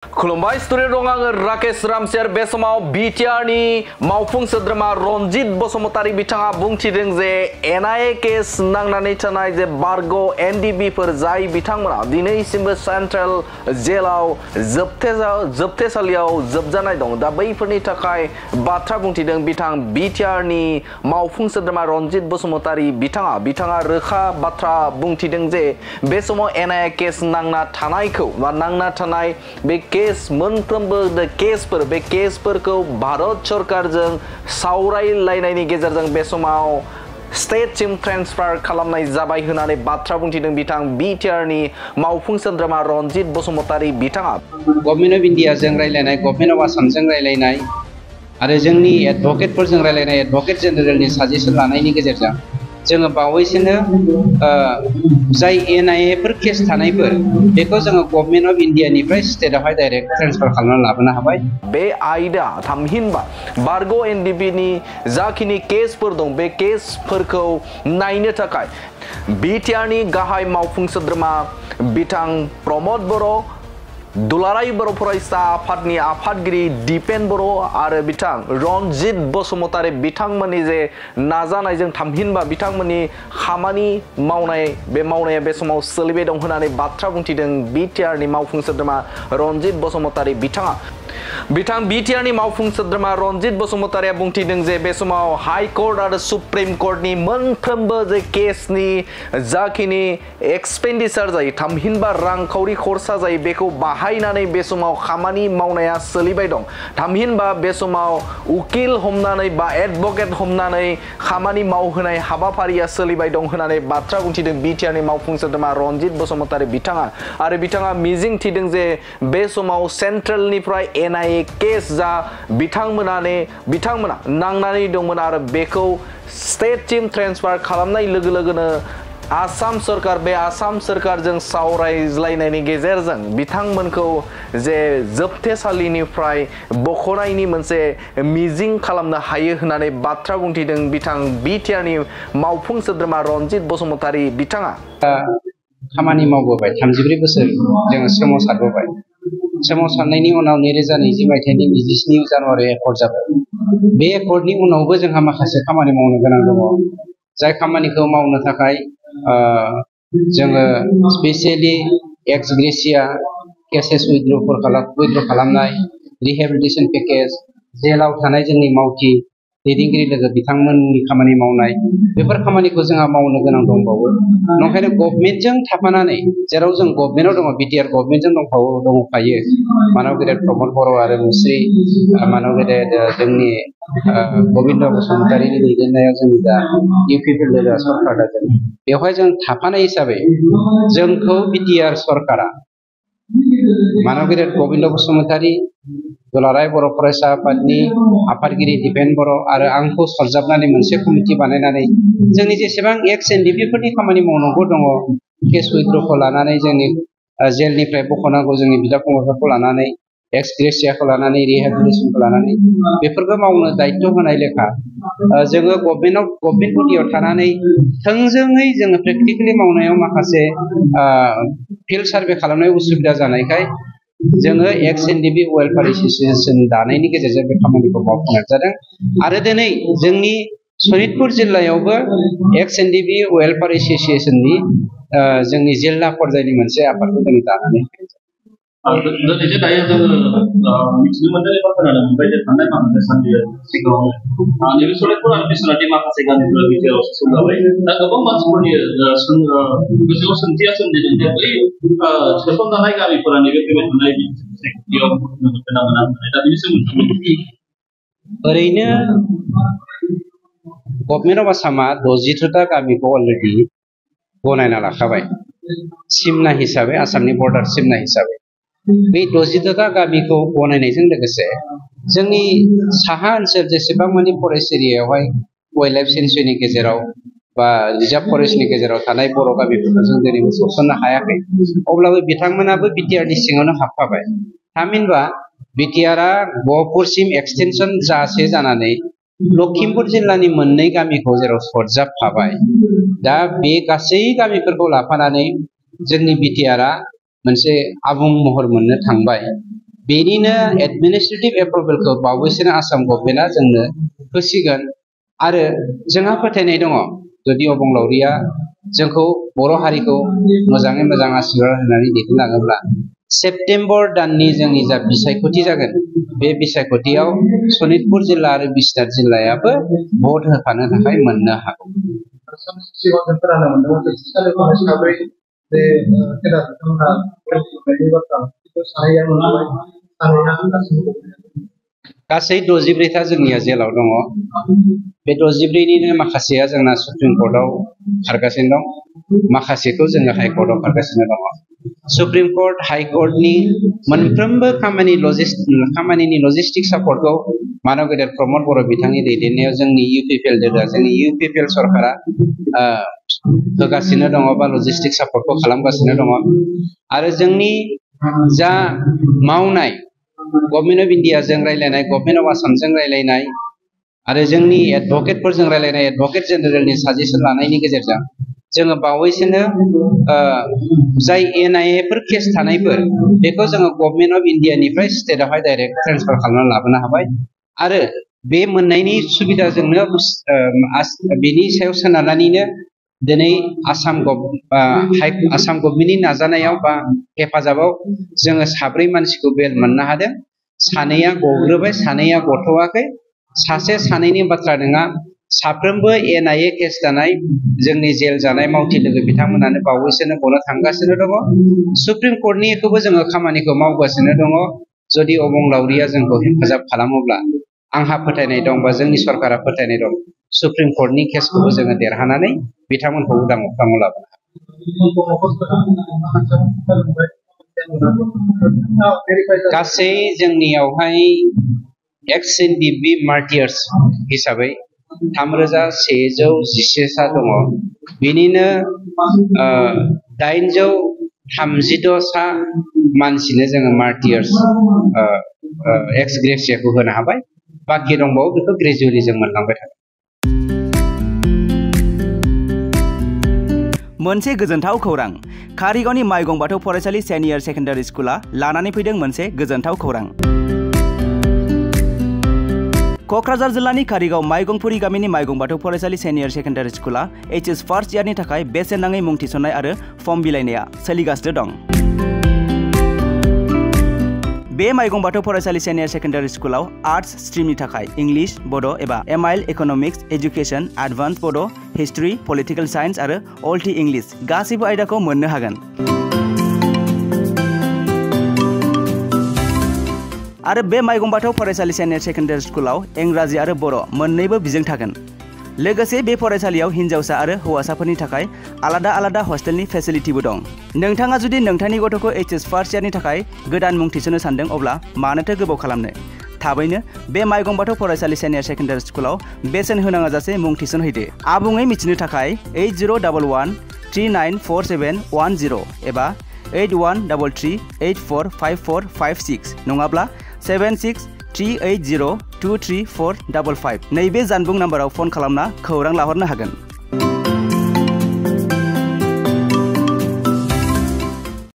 खुलुमबाय स्टुडिअ दं आङो राकेश रामसियार बे समाव बिटिआरनि मावफुं सोद्रोमा रनजित बसुमतारी बिथाङा बुंथिदों जे एनआइए केस नांनानै थानाय जे बारग' एनडिबिफोर जाय बिथांमोना दिनैसिमबो सेन्ट्रेल जेलाव जोबथेसालियाव जोबजानाय दं दा बैफोरनि थाखाय बाथ्रा बुंथिदों बिथां बिटिआरनि मावफुं सोद्रोमा रनजित बसुमतारी बिथाङा रोखा बाथ्रा बुंथिदों जे बे समाव एनआइए केस नांना थानायखौ बा नांना थानाय बे केस मोनफ्रोमबो केसफोर बे केसफोरखौ भारत सरकारजों सावरायलायनायनि गेजेरजों बे समाव स्टेटसिम ट्रेन्सफार खालामनाय जाबाय होननानै बाथ्रा बुंथिदों बिथां बिटिआरनि मावफुं सोद्रोमा रनजित बसुमतारी बिथाङा गभर्नमेन्ट अफ इन्डियाजों रायलायनाय गभर्नमेन्ट अफ आसामजों रायलायनाय आरो जोंनि एडभकेटफोरजों रायलायनाय एडभकेट जेनेरेलनि साजेसन लानायनि गेजेरजों जोङो बावैसोनो जाय एनआइएफोर केस थानायफोर बेखौ जोङो गभर्नमेन्ट अफ इन्डियानिफ्राय स्टेटआवहाय डाइरेक्ट ट्रेन्सफार खालामनानै लाबोनो हाबाय। बे आयदा थामहिनबा बारग' एनडिबिनि जाखिनि केसफोर दं बे केसफोरखौ नायनो थाखाय बिटिआरनि गाहाय मावफुं सोद्रोमा बिथां प्रमद बर' दुलाराय बर' फरायसा आफादनि आफादगिरि दिपेन बर' आरो बिथां रनजित बसुमतारी बिथांमोननि जे नाजानायजों थामहिनबा बिथांमोननि खामानि मावनाय बे मावनाया बे समाव सोलिबाय दं होननानै बाथ्रा बुंथिदों बिटिआरनि मावफुं सोद्रोमा रनजित बसुमतारी बिथाङा बिथां बिटिआरनि मावफुं सोद्रोमा रनजित बसुमतारीया बुंथिदों जे बे समाव हाई कोर्ट आरो सुप्रिम कोर्टनि मोनफ्रोमबो जे केसनि जाखिनि एक्सपेन्डिचार जायो थामहिनबा रांखावरि खरसा जायो बेखौ बाहायनानै बे समाव खामानि मावनाया सोलिबाय दं थामहिनबा बे समाव उकिल हमनानै बा एडभकेट हमनानै खामानि मावहोनाय हाबाफारिया सोलिबाय दं होननानै बाथ्रा बुंथिदों बिटिआरनि मावफुं सोद्रोमा रनजित बसुमतारी बिथाङा आरो बिथाङा मिजिं थिदों जे बे समाव सेन्ट्रेलनिफ्राय एनआइए केस जा बिथांमोना नांनानै दंमोन आरो बेखौ स्टेटसिम ट्रेन्सफार खालामनाय लोगो लोगोनो आसाम सरकार बे आसाम सरकारजों सावरायज्लायनायनि गेजेरजों बिथांमोनखौ जे जोबथेसालिनिफ्राय बख'नायनि मोनसे मिजिं खालामनो हायो होननानै बाथ्रा बुंथिदों बिथां बिटिआरनि मावफुं सोद्रोमा रनजित बसुमतारी बिथाङा खामानि मावबोबाय 34 बोसोर जोङो सोमावसारबोबाय सोमावसारनायनि उनाव 2020 मायथाइनि 27 जानुवारि एकर्ड जाबाय बे एकर्डनि उनावबो जोंहा माखासे खामानि मावनो गोनां दङ जाय खामानिखौ मावनो थाखाय जोङो स्पेसियेलि एक्स ग्रेसिया केसेस उइथड्र खालामनाय रिहेबिलिटेसन पेकेज जेलाव थानाय जोंनि मावथि दैदेनगिरि लोगो बिथांमोननि खामानि मावनाय बेफोर खामानिखौ जोंहा मावनो गोनां दंबावो नंखायनो गभर्नमेन्टजों थाफानानै जेराव जों गभर्नमेन्टआव दङ बिटिआर गभर्नमेन्टजों दंफायो मानव गेदेर प्रमद बर' आरो मुस्रि मानव गेदेर जोंनि गबिन्द बसुमतारीनि दैदेननायाव जोंनि दा इउपिपि लोगो सरकार दादों बेवहाय जों थाफानाय हिसाबै जोंखौ बिटिआर सरकारा मानव गेदेर गबिन्द बसुमतारी दुलाराय बर' फरायसा आफादनि आफादगिरि दिपेन बर' आरो आंखौ सरजाबनानै मोनसे कमिटि बानायनानै जोंनि जेसेबां एक्स एनडिबिफोरनि खामानि मावनांगौ दङ केस उइथड्रखौ लानानै जोंनि जेलनिफ्राय बख'नांगौ जोंनि बिदा फंबायफोरखौ लानानै एक्स ग्रेसियाखौ लानानै रिहेबिलिटेसनखौ लानानै बेफोरखौ मावनो दायित्व होनाय लेखा जोङो गभर्नमेन्ट बडियाव थानानै थोंजोङै जोङो प्रेक्टिकेलि मावनायाव माखासे फिल्ड सार्भे खालामनाय उसुबिदा जानायखाय जोङो एक्स एनडिबि वेलफेयार एसोसिएशन दानायनि गेजेरजों बे खामानिखौ मावफुंनाय जादों आरो दिनै जोंनि सनितपुर जिल्लायावबो एक्स एनडिबि वेलफेयार एसोसिएशननि जोंनि जिल्ला पर्यायनि मोनसे आफादखौ जों दानानै दिनैजे दायो जोङो मिथिनो मोनदों एबा खोनानो मोनबाय जे थांनाय माखासे साननि सिगाङावनो नैबे सनितपुर आरो बिश्वनाथनि माखासे गामिफोरा बिटिआरआव सोसनजाबाय दा गोबां मानसिफोरनि गोसोआव सोंथिया सोमजिदों जे बै सोसनजानाय गामिफोरा नैबे फैबाय थानाय बिटिआरआव मोनगोन ना मोना दा बेनि सोमोन्दै ओरैनो गभर्नमेन्ट अफ आसामा 62टा गामिखौ अलरेडि गनायना लाखाबाय सिमना हिसाबै आसामनि बर्डार सिमना हिसाबै बे 62टा गामिखौ गनायनायजों लोगोसे जोंनि साहा ओनसोल जेसेबां मानि फरेस्ट एरियायावहाय वाइल्ड लाइफ सेंसुरिनि गेजेराव बा रिजार्भ फरेस्टनि गेजेराव थानाय बर' गामिफोरखौ जों दिनै सोसननो हायाखै अब्लाबो बिथांमोनाबो बिटिआरनि सिङावनो हाबफाबाय थामहिनबा बिटिआरआ गहपुरसिम एक्सटेनसन जासे जानानै लखिमपुर जिल्लानि मोननै गामिखौ जेराव सरजाबफाबाय दा बे गासै गामिफोरखौ लाफानानै जोंनि बिटिआरआ मोनसे आबुं महर मोननो थांबाय बेनिनो एडमिनिस्ट्रेटिभ एप्रुभेलखौ बावैसोनो आसाम गभर्नमेन्टआ जोंनो होसिगोन आरो जोंहा फोथायनाय दङ जुदि अबंलावरिया जोंखौ बर' हारिखौ मोजाङै मोजां आशीर्बाद होनानै दैदेनलाङोब्ला सेप्तेम्बर दाननि जोंनि जा बिसायख'थि जागोन बे बिसायख'थियाव सनितपुर जिल्ला आरो बिस्वनाथ जिल्लायाबो भट होफानो थाखाय मोननो हागौ। गासै 64 जोंनिया जेलाव दङ। बे 64निनो माखासेया जोंना सुप्रिम कर्टआव खारगासिनो दं, माखासेखौ जोङो हाइ कर्टआव खारगासिनो दङ। सुप्रिम कर्ट हाइ कर्टनि मोनफ्रोमबो खामानिनि लजिस्टिक सापर्टखौ मानव गेदेर प्रमद बर' बिथांनि दैदेननायाव जोंनि इउपिपिएल सरकारा होगासिनो दङ बा लजिस्टिक सापर्टखौ खालामगासिनो दङ आरो जोंनि जा मावनाय गभर्नमेन्ट अफ इन्डियाजों रायलायनाय, गभर्नमेन्ट अफ आसामजों रायलायनाय आरो जोंनि एडभकेटफोरजों रायलायनाय, एडभकेट जेनेरेलनि साजेसन लानायनि गेजेरजों जोङो बावैसोनो जाय NIA फोर केस थानायफोर बेखौ जोङो गभर्नमेन्ट अफ इन्डियानिफ्राय स्टेटआवहाय डाइरेक्ट ट्रेन्सफार खालामनानै लाबोनो हाबाय आरो बे मोननायनि सुबिदाजोंनो बेनि सायाव सोनारनानैनो दिनै आसाम गभर्नमेन्टनि नाजानायाव बा हेफाजाबाव जोङो 7 मानसिखौ बेल मोननो हादों। 2आ गग्रोबाय, 2आ गथ'वाखै। सासे 2नि बाथ्रा नङा, साफ्रोमबो NIA केस जानाय जोंनि जेल जानाय मावथि लोगो बिथांमोनानो बावैसोनो गनो थांगासिनो दङ। सुप्रिम कर्टनिखौबो जोङो खामानिखौ मावगासिनो दङ। जुदि अबंलावरिया जोंखौ हेफाजाब खालामोब्ला आंहा फोथायनाय दं बा जोंनि सरकारा फोथायनाय दं सुप्रिम कर्टनि केसखौबो जोङो देरहानानै बिथांमोनखौ उदां अख्राङाव लाबोनो हागोन। गासै जोंनियावहाय एक्स NDP मार्टियार्स हिसाबै 3111 सा दङ। बिनिनो 836 सा मानसिनो जोङो मार्टियार्स एक्स ग्रेसियाखौ होनो हाबाय। बाखि दंबावो, बेखौ ग्रेजुवेलि जों मोनलांबाय थागोन। मोनसे गोजोनथाव खौरां। कारिगावनि माइगं बाथौ फरायसालि सिनियर सेकेन्डारि स्कुला लानानै फैदों मोनसे गोजोनथाव खौरां। क'क्राझार जिल्लानि कारिगाव माइगंपुरी गामिनि माइगं बाथौ फरायसालि सिनियर सेकेन्डारि स्कुला HS फार्स्ट इयारनि थाखाय बेसेन नाङै मुं थिसननाय आरो फर्म बिलाइनाया सोलिगासिनो दं। बे माइगं बाथौ फरायसालि सिनियर सेकेन्डारि स्कुलाव आर्ट्स स्ट्रिमनि थाखाय इंलिश, बड' एबा MIL इक'नमिक्स, एजुकेशन, एडभान्स बड', हिस्ट्री, पलिटिकेल साइन्स आरो अल्टि इंलिश गासैबो आयदाखौ मोननो हागोन। आरो बे माइगं बाथौ फरायसालि सिनियर सेकेन्डारि स्कुलाव इंराजि आरो बर' मोन्नैबो बिजों थागोन। लोगोसे बे फरायसालियाव हिन्जावसा आरो हौवासाफोरनि थाखाय आलादा आलादा हस्टेलनि फेसिलिटिबो दं। नोंथाङा जुदि नोंथांनि गथ'खौ HS फार्स्ट इयारनि थाखाय गोदान मुं थिसननो सानदों अब्ला मानोथो गोबाव खालामनो? थाबैनो बे माइगं बाथौ फरायसालि सिनियर सेकेन्डारि स्कुलाव बेसेन होनाङा जासे मुं थिसनहैदो। आबुङै मिथिनो थाखाय 8011394710 एबा 8133845456 नङाब्ला 7638023455 नैबे जानबुं नाम्बाराव फन खालामना खौरां लाहरनो हागोन।